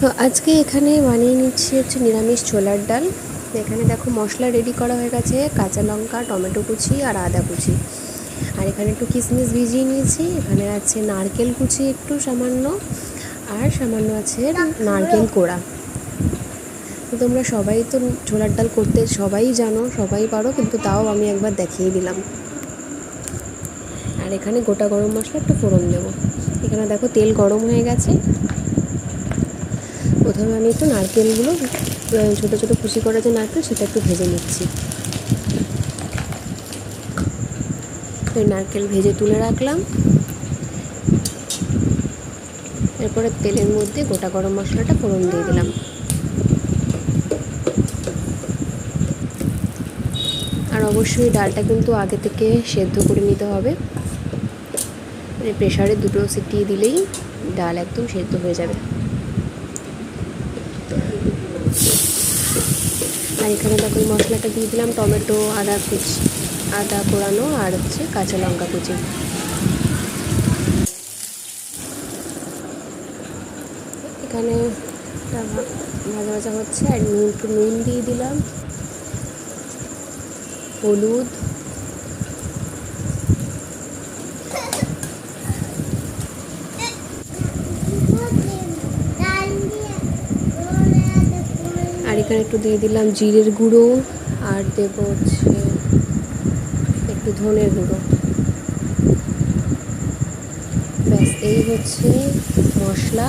তো আজকে এখানে বানিয়ে নিচ্ছি হচ্ছে নিরামিষ ছোলার ডাল। এখানে দেখো মশলা রেডি করা হয়ে গেছে, কাঁচা লঙ্কা, টমেটো কুচি আর আদা কুচি। আর এখানে একটু কিশমিশ ভিজিয়ে নিয়েছি। এখানে আছে নারকেল কুচি একটু সামান্য, আর সামান্য আছে নারকেল কোড়া। তো তোমরা সবাই তো ছোলার ডাল করতে সবাই জানো, সবাই পারো, কিন্তু তাও আমি একবার দেখিয়ে দিলাম। আর এখানে গোটা গরম মশলা একটু ফোড়ন দেবো। এখানে দেখো তেল গরম হয়ে গেছে। প্রথমে আমি একটু নারকেলগুলো ছোটো ছোটো কুচি করা যে নারকেল সেটা একটু ভেজে নিচ্ছি। নারকেল ভেজে তুলে রাখলাম। এরপরে তেলের মধ্যে গোটা গরম মশলাটা ফোড়ন দিয়ে দিলাম। আর অবশ্যই ডালটা কিন্তু আগে থেকে সেদ্ধ করে নিতে হবে। প্রেসারে 2 সিটি দিলেই ডাল একদম সেদ্ধ হয়ে যাবে। আর এখানে দেখো মশলাটা দিয়ে দিলাম টমেটো, আদা কোড়ানো আর হচ্ছে কাঁচা লঙ্কা কুচি। এখানে ভাজা ভাজা হচ্ছে। আর একটু নুন দিয়ে দিলাম, হলুদ, আর এখানে একটু দিয়ে দিলাম জিরের গুঁড়ো, আর দেবো হচ্ছে একটু ধনের গুঁড়ো। ব্যাস, এই হচ্ছে মশলা।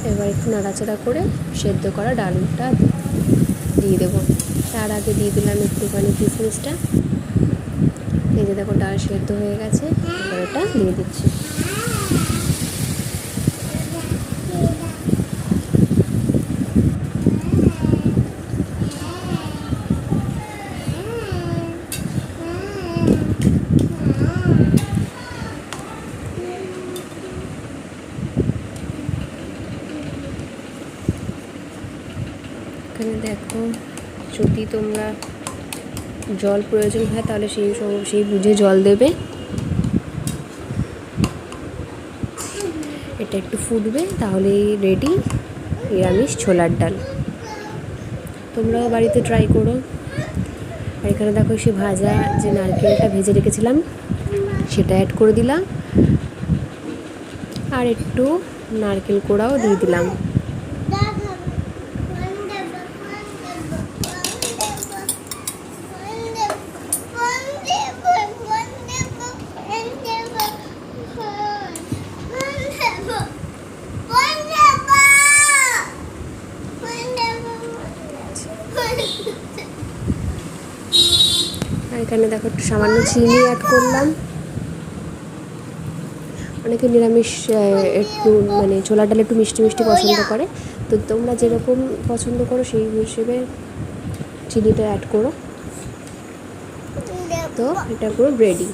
এবার একটু নাড়াচাড়া করে সেদ্ধ করা ডালটা দিয়ে দেবো। তার আগে দিয়ে দিলাম একটুখানি কিশমিশটা। এই যে দেখো ডাল সেদ্ধ হয়ে গেছে, এবার এটা দিয়ে দিচ্ছি। এখানে দেখো, যদি তোমরা জল প্রয়োজন হয় তাহলে সেই বুঝে জল দেবে। এটা একটু ফুটবে, তাহলেই রেডি নিরামিষ ছোলার ডাল। তোমরাও বাড়িতে ট্রাই করো। আর এখানে দেখো সে ভাজা যে নারকেলটা ভেজে রেখেছিলাম সেটা অ্যাড করে দিলাম, আর একটু নারকেল কোড়াও দিয়ে দিলাম। আর এখানে দেখো একটু সামান্য চিনি অ্যাড করলাম। অনেকে নিরামিষ একটু মানে ছোলার ডাল একটু মিষ্টি মিষ্টি পছন্দ করে, তো তোমরা যেরকম পছন্দ করো সেই হিসেবে চিনিটা অ্যাড করো। তো এটা পুরো রেডি।